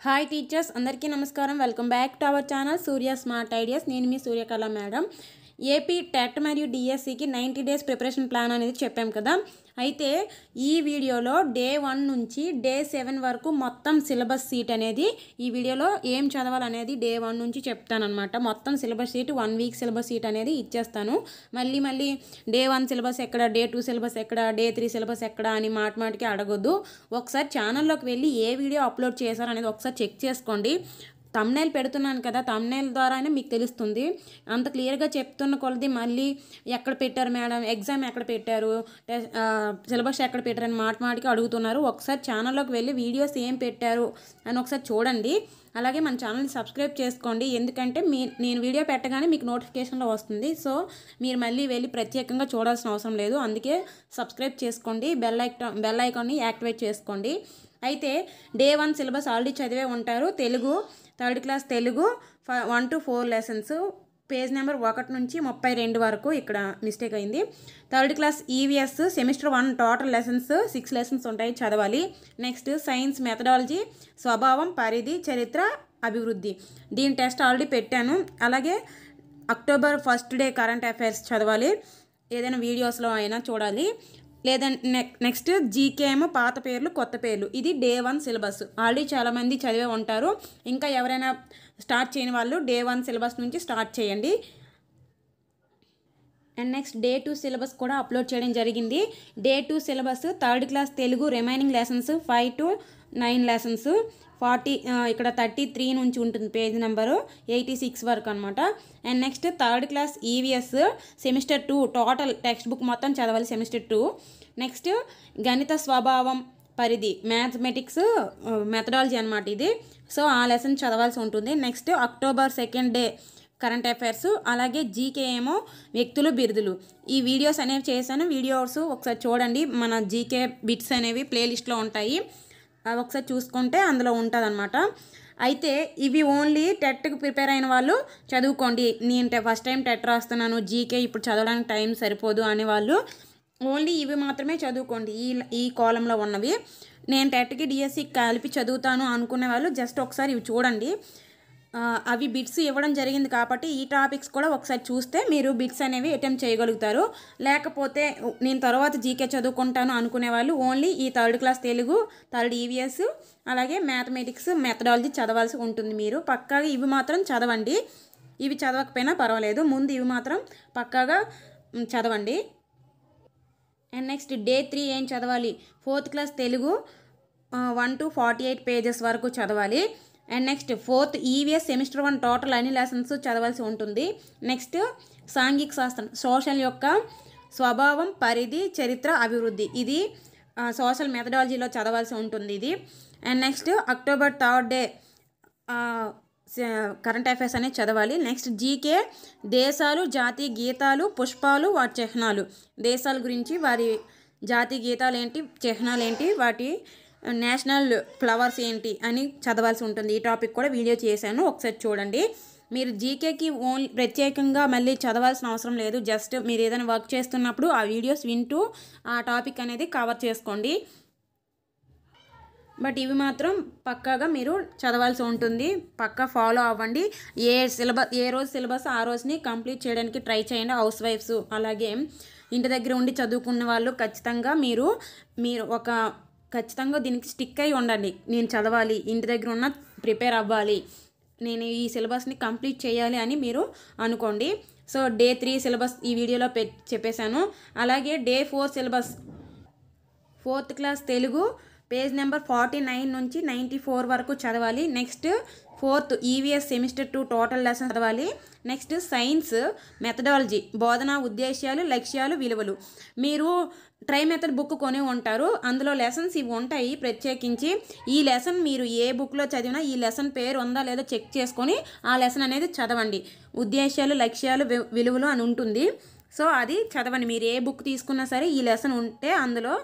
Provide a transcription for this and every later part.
Hi teachers అందరికీ నమస్కారం. Welcome back to our channel Surya smart ideas. నేను మీ Suryakala madam. AP TET మరియు డిఎస్సికి 90 డేస్ ప్రిపరేషన్ ప్లాన్ అనేది చెప్పాం కదా. అయితే ఈ వీడియోలో డే 1 నుంచి డే 7 వరకు మొత్తం సిలబస్ షీట్ అనేది ఈ వీడియోలో ఏం చదవాలనేది డే 1 నుంచి చెప్తానమాట. మొత్తం syllabus sheet 1 week syllabus sheet అనేది ఇచ్చేస్తాను. మళ్ళీ డే 1 సిలబస్ ఎక్కడ, డే 2 సిలబస్ ఎక్కడ, డే 3 సిలబస్ ఎక్కడ అని మాటికి అడగొద్దు. ఒకసారి ఛానల్లోకి వెళ్ళి ఏ వీడియో అప్లోడ్ చేశారు అనేది ఒకసారి చెక్ చేసుకోండి. తమ్నైల్ పెడుతున్నాను కదా, తమ్నైల్ ద్వారానే మీకు తెలుస్తుంది. అంత క్లియర్గా చెప్తున్న కొలది మళ్ళీ ఎక్కడ పెట్టారు మేడం, ఎగ్జామ్ ఎక్కడ పెట్టారు, సిలబస్ ఎక్కడ పెట్టారు అని మాటికి అడుగుతున్నారు. ఒకసారి ఛానల్లోకి వెళ్ళి వీడియోస్ ఏం పెట్టారు అని ఒకసారి చూడండి. అలాగే మన ఛానల్ని సబ్స్క్రైబ్ చేసుకోండి. ఎందుకంటే నేను వీడియో పెట్టగానే మీకు నోటిఫికేషన్లో వస్తుంది. సో మీరు మళ్ళీ వెళ్ళి ప్రత్యేకంగా చూడాల్సిన అవసరం లేదు. అందుకే సబ్స్క్రైబ్ చేసుకోండి, బెల్ ఐకాన్ని యాక్టివేట్ చేసుకోండి. అయితే డే 1 సిలబస్ ఆల్రెడీ చదివే ఉంటారు. Telugu 3rd class Telugu 1 to 4 lessons, page number 1 నుంచి 32 వరకు. ఇక్కడ మిస్టేక్ అయింది. 3rd class EVS semester 1 total lessons 6 lessons ఉంటాయి, చదవాలి. నెక్స్ట్ సైన్స్ మెథడాలజీ, స్వభావం, పరిధి, చరిత్ర, అభివృద్ధి. దీని టెస్ట్ ఆల్రెడీ పెట్టాను. అలాగే October 1st day current affairs చదవాలి, ఏదైనా వీడియోస్లో అయినా చూడాలి. లేదంటే నెక్స్ట్ జీకే ఏమో పాత పేర్లు కొత్త పేర్లు. ఇది డే 1 సిలబస్. ఆల్రెడీ చాలామంది చదివే ఉంటారు. ఇంకా ఎవరైనా స్టార్ట్ చేయని వాళ్ళు డే 1 సిలబస్ నుంచి స్టార్ట్ చేయండి. అండ్ నెక్స్ట్ డే 2 సిలబస్ కూడా అప్లోడ్ చేయడం జరిగింది. Day 2 syllabus 3rd class Telugu remaining lessons 5 to 9 lessons 40, ఇక్కడ 33 నుంచి ఉంటుంది పేజ్ నెంబరు 86 వరకు అనమాట. And next 3rd class EVS semester 2 total text book మొత్తం చదవాలి, సెమిస్టర్ 2. నెక్స్ట్ గణిత స్వభావం, పరిధి, మ్యాథమెటిక్స్ మెథడాలజీ అనమాట ఇది. సో ఆ లెసన్ చదవాల్సి ఉంటుంది. Next October 2nd day current affairs, అలాగే జీకే ఏమో వ్యక్తులు, బిరుదులు. ఈ వీడియోస్ అనేవి చేశాను. వీడియోస్ ఒకసారి చూడండి. మన జీకే బిట్స్ అనేవి ప్లేలిస్ట్లో ఉంటాయి, అవి ఒకసారి చూసుకుంటే అందులో ఉంటుంది అనమాట. అయితే ఇవి ఓన్లీ టెట్కి ప్రిపేర్ అయిన వాళ్ళు చదువుకోండి. నేను ఫస్ట్ టైం టెట్ రాస్తున్నాను, జీకే ఇప్పుడు చదవడానికి టైం సరిపోదు అనేవాళ్ళు ఓన్లీ ఇవి మాత్రమే చదువుకోండి. ఈ కాలంలో ఉన్నవి. నేను టెట్కి డిఎస్సికి కలిపి చదువుతాను అనుకునే వాళ్ళు జస్ట్ ఒకసారి ఇవి చూడండి. అవి బిట్స్ ఇవ్వడం జరిగింది కాబట్టి ఈ టాపిక్స్ కూడా ఒకసారి చూస్తే మీరు బిట్స్ అనేవి అటెంప్ట్ చేయగలుగుతారు. లేకపోతే నేను తర్వాత జీకే చదువుకుంటాను అనుకునే వాళ్ళు ఓన్లీ ఈ 3rd class Telugu, 3rd EVS, అలాగే మ్యాథమెటిక్స్ మెథడాలజీ చదవాల్సి ఉంటుంది. మీరు పక్కాగా ఇవి మాత్రం చదవండి. ఇవి చదవకపోయినా పర్వాలేదు, ముందు ఇవి మాత్రం పక్కాగా చదవండి. అండ్ నెక్స్ట్ డే 3 ఏం చదవాలి? 4th class Telugu 1 to 48 pages వరకు చదవాలి. And next 4th EVS semester 1 total అన్ని లెసన్స్ చదవాల్సి ఉంటుంది. నెక్స్ట్ సాంఘిక శాస్త్రం, సోషల్ యొక్క స్వభావం, పరిధి, చరిత్ర, అభివృద్ధి. ఇది సోషల్ మెథడాలజీలో చదవాల్సి ఉంటుంది ఇది. And next October 3rd day current affairs అనేది చదవాలి. నెక్స్ట్ జీకే దేశాలు, జాతీయ గీతాలు, పుష్పాలు, వాటి చిహ్నాలు. దేశాల గురించి వారి జాతీయ గీతాలు ఏంటి, చిహ్నాలు ఏంటి, వాటి నేషనల్ ఫ్లవర్స్ ఏంటి అని చదవాల్సి ఉంటుంది. ఈ టాపిక్ కూడా వీడియో చేశాను, ఒకసారి చూడండి. మీరు జీకేకి ఓన్లీ ప్రత్యేకంగా మళ్ళీ చదవాల్సిన అవసరం లేదు. జస్ట్ మీరు ఏదైనా వర్క్ చేస్తున్నప్పుడు ఆ వీడియోస్ వింటూ ఆ టాపిక్ అనేది కవర్ చేసుకోండి. బట్ ఇవి మాత్రం పక్కాగా మీరు చదవాల్సి ఉంటుంది. పక్కా ఫాలో అవ్వండి. ఏ రోజు సిలబస్ ఆ రోజుని కంప్లీట్ చేయడానికి ట్రై చేయండి. హౌస్ వైఫ్స్, అలాగే ఇంటి దగ్గర ఉండి చదువుకున్న వాళ్ళు ఖచ్చితంగా మీరు ఖచ్చితంగా దీనికి స్టిక్ అయి ఉండండి. నేను చదవాలి, ఇంటి దగ్గర ఉన్న ప్రిపేర్ అవ్వాలి, నేను ఈ సిలబస్ని కంప్లీట్ చేయాలి అని మీరు అనుకోండి. సో డే 3 సిలబస్ ఈ వీడియోలో చెప్పేశాను. అలాగే day 4 syllabus 4th class Telugu page number 49 నుంచి 94 వరకు చదవాలి. Next 4th EVS semester 2 total lesson చదవాలి. నెక్స్ట్ సైన్స్ మెథడాలజీ, బోధనా ఉద్దేశాలు, లక్ష్యాలు, విలువలు. మీరు ట్రై మెథడ్ బుక్ కొని ఉంటారు, అందులో లెసన్స్ ఇవి ఉంటాయి. ప్రత్యేకించి ఈ లెసన్ మీరు ఏ బుక్లో చదివినా ఈ లెసన్ పేరు ఉందా లేదా చెక్ చేసుకొని ఆ లెసన్ అనేది చదవండి. ఉద్దేశాలు, లక్ష్యాలు, విలువలు అని ఉంటుంది. సో అది చదవండి. మీరు ఏ బుక్ తీసుకున్నా సరే ఈ లెసన్ ఉంటే అందులో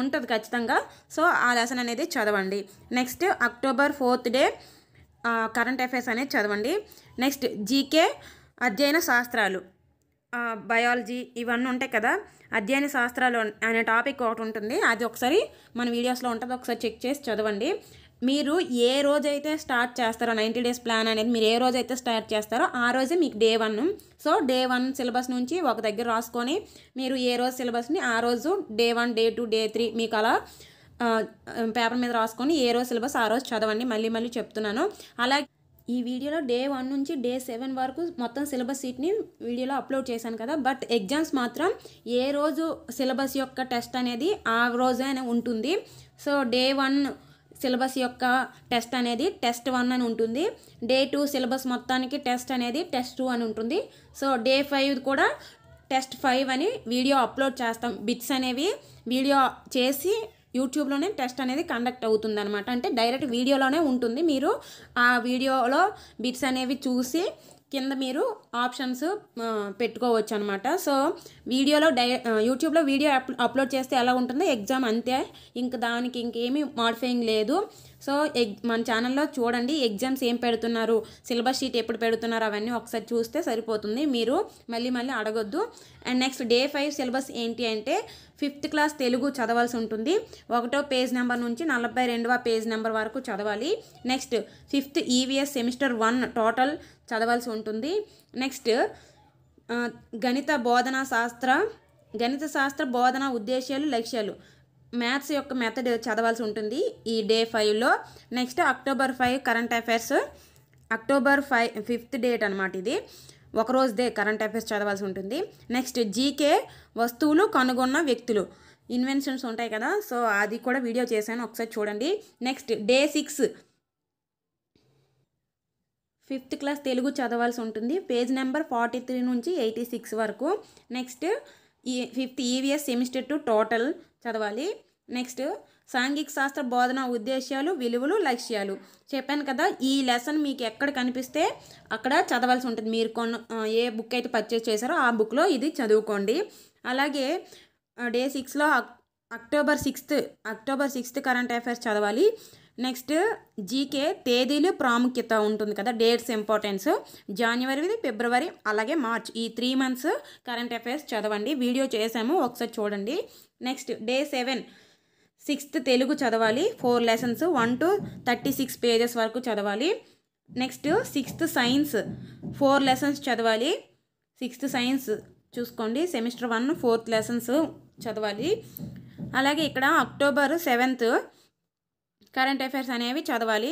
ఉంటుంది ఖచ్చితంగా. సో ఆ లెసన్ అనేది చదవండి. Next October 4th day current affairs అనేది చదవండి. నెక్స్ట్ జీకే అధ్యయన శాస్త్రాలు, బయాలజీ ఇవన్నీ ఉంటాయి కదా. అధ్యయన శాస్త్రాలు అనే టాపిక్ ఒకటి ఉంటుంది, అది ఒకసారి మన వీడియోస్లో ఉంటుంది, ఒకసారి చెక్ చేసి చదవండి. మీరు ఏ రోజైతే స్టార్ట్ చేస్తారో 90 డేస్ ప్లాన్ అనేది మీరు ఏ రోజైతే స్టార్ట్ చేస్తారో ఆ రోజే మీకు డే 1. సో డే 1 సిలబస్ నుంచి ఒక దగ్గర రాసుకొని మీరు ఏ రోజు సిలబస్ని ఆ రోజు డే 1, డే 2, డే 3 మీకు అలా పేపర్ మీద రాసుకొని ఏ రోజు సిలబస్ ఆ రోజు చదవండి. మళ్ళీ చెప్తున్నాను. అలాగే ఈ వీడియోలో డే 1 నుంచి డే 7 వరకు మొత్తం సిలబస్ షీట్ని వీడియోలో అప్లోడ్ చేశాను కదా. బట్ ఎగ్జామ్స్ మాత్రం ఏ రోజు సిలబస్ యొక్క టెస్ట్ అనేది ఆ రోజే ఉంటుంది. సో డే 1 సిలబస్ యొక్క టెస్ట్ అనేది టెస్ట్ 1 అని ఉంటుంది. డే 2 సిలబస్ మొత్తానికి టెస్ట్ అనేది టెస్ట్ 2 అని ఉంటుంది. సో డే 5 కూడా టెస్ట్ 5 అని వీడియో అప్లోడ్ చేస్తాం. బిట్స్ అనేవి వీడియో చేసి యూట్యూబ్లోనే టెస్ట్ అనేది కండక్ట్ అవుతుంది అనమాట. అంటే డైరెక్ట్ వీడియోలోనే ఉంటుంది. మీరు ఆ వీడియోలో బిట్స్ అనేవి చూసి కింద మీరు ఆప్షన్స్ పెట్టుకోవచ్చు అనమాట. సో వీడియోలో యూట్యూబ్లో వీడియో అప్లోడ్ చేస్తే ఎలా ఉంటుందో ఎగ్జామ్ అంతే, దానికి ఇంకేమీ మాడిఫైయింగ్ లేదు. సో మన ఛానల్లో చూడండి ఎగ్జామ్స్ ఏం పెడుతున్నారు, సిలబస్ షీట్ ఎప్పుడు పెడుతున్నారు అవన్నీ ఒకసారి చూస్తే సరిపోతుంది. మీరు మళ్ళీ అడగొద్దు. అండ్ నెక్స్ట్ డే 5 సిలబస్ ఏంటి అంటే 5th క్లాస్ తెలుగు చదవాల్సి ఉంటుంది. 1వ పేజ్ నెంబర్ నుంచి 42వ పేజ్ నెంబర్ వరకు చదవాలి. Next 5th EVS semester 1 total చదవాల్సి ఉంటుంది. నెక్స్ట్ గణిత శాస్త్ర బోధన ఉద్దేశాలు, లక్ష్యాలు, మ్యాథ్స్ యొక్క మెథడ్ చదవాల్సి ఉంటుంది ఈ డే 5లో. Next October 5 current affairs, October 5th date అనమాట. ఇది ఒకరోజుదే కరెంట్ అఫైర్స్ చదవాల్సి ఉంటుంది. నెక్స్ట్ జీకే వస్తువులు కనుగొన్న వ్యక్తులు, ఇన్వెన్షన్స్ ఉంటాయి కదా. సో అది కూడా వీడియో చేశాను, ఒకసారి చూడండి. Next day 6 5th class Telugu చదవాల్సి ఉంటుంది. పేజ్ నెంబర్ 43 నుంచి 86 వరకు. Next 5th EVS semester 2 total చదవాలి. నెక్స్ట్ సాంఘిక శాస్త్ర బోధన ఉద్దేశాలు, విలువలు, లక్ష్యాలు చెప్పాను కదా. ఈ లెసన్ మీకు ఎక్కడ కనిపిస్తే అక్కడ చదవాల్సి ఉంటుంది. మీరు ఏ బుక్ అయితే పర్చేస్ చేశారో ఆ బుక్లో ఇది చదువుకోండి. అలాగే డే 6లో October 6th కరెంట్ అఫైర్స్ చదవాలి. నెక్స్ట్ జీకే తేదీలు ప్రాముఖ్యత ఉంటుంది కదా, డేట్స్ ఇంపార్టెన్స్, జనవరి, ఫిబ్రవరి అలాగే మార్చ్ ఈ 3 months కరెంట్ అఫైర్స్ చదవండి. వీడియో చేసాము, ఒకసారి చూడండి. నెక్స్ట్ డే 7 6th తెలుగు చదవాలి. 4 lessons 1 to 36 pages వరకు చదవాలి. నెక్స్ట్ 6th సైన్స్ 4 lessons చదవాలి. 6th సైన్స్ చూసుకోండి, సెమిస్టర్ 1 4th lessons చదవాలి. అలాగే ఇక్కడ October 7th కరెంట్ అఫైర్స్ అనేవి చదవాలి.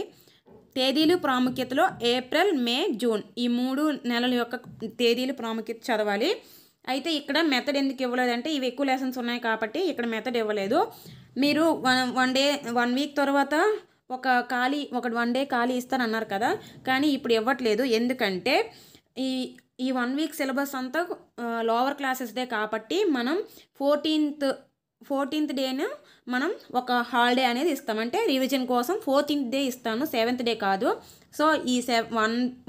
తేదీలు ప్రాముఖ్యతలో ఏప్రిల్, మే, జూన్ ఈ 3 నెలల యొక్క తేదీలు ప్రాముఖ్యత చదవాలి. అయితే ఇక్కడ మెథడ్ ఎందుకు ఇవ్వలేదంటే ఇవి ఎక్కువ లెసన్స్ ఉన్నాయి కాబట్టి ఇక్కడ మెథడ్ ఇవ్వలేదు. మీరు 1 week తర్వాత ఒక 1 day ఖాళీ ఇస్తారన్నారు కదా, కానీ ఇప్పుడు ఇవ్వట్లేదు. ఎందుకంటే ఈ 1 week సిలబస్ అంతా లోవర్ క్లాసెస్దే కాబట్టి మనం 14th డేను మనం ఒక హాలిడే అనేది ఇస్తాం. అంటే రివిజన్ కోసం 14th డే ఇస్తాను, 7th డే కాదు. సో ఈ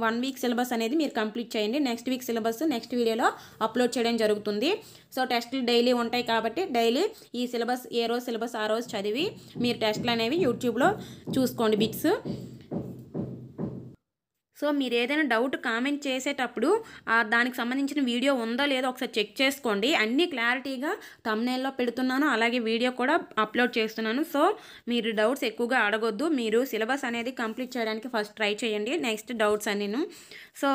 1 week సిలబస్ అనేది మీరు కంప్లీట్ చేయండి. నెక్స్ట్ వీక్ సిలబస్ నెక్స్ట్ వీడియోలో అప్లోడ్ చేయడం జరుగుతుంది. సో టెస్టులు డైలీ ఉంటాయి కాబట్టి డైలీ ఈ సిలబస్ ఏ రోజు సిలబస్ ఆ రోజు చదివి మీరు టెస్టులు అనేవి యూట్యూబ్లో చూసుకోండి బిట్స్. సో మీరు ఏదైనా డౌట్ కామెంట్ చేసేటప్పుడు దానికి సంబంధించిన వీడియో ఉందో లేదో ఒకసారి చెక్ చేసుకోండి. అన్నీ క్లారిటీగా థంబ్నెయిల్లో పెడుతున్నాను, అలాగే వీడియో కూడా అప్లోడ్ చేస్తున్నాను. సో మీరు డౌట్స్ ఎక్కువగా అడగొద్దు. మీరు సిలబస్ అనేది కంప్లీట్ చేయడానికి ఫస్ట్ ట్రై చేయండి, నెక్స్ట్ డౌట్స్ అన్నీను. సో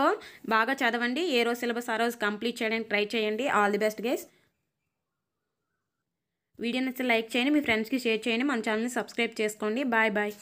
బాగా చదవండి, ఏ రోజు సిలబస్ ఆ రోజు కంప్లీట్ చేయడానికి ట్రై చేయండి. All the best guys. Video నచ్చితే లైక్ చేయండి, మీ ఫ్రెండ్స్కి షేర్ చేయండి, మన ఛానల్ని సబ్స్క్రైబ్ చేసుకోండి. బాయ్.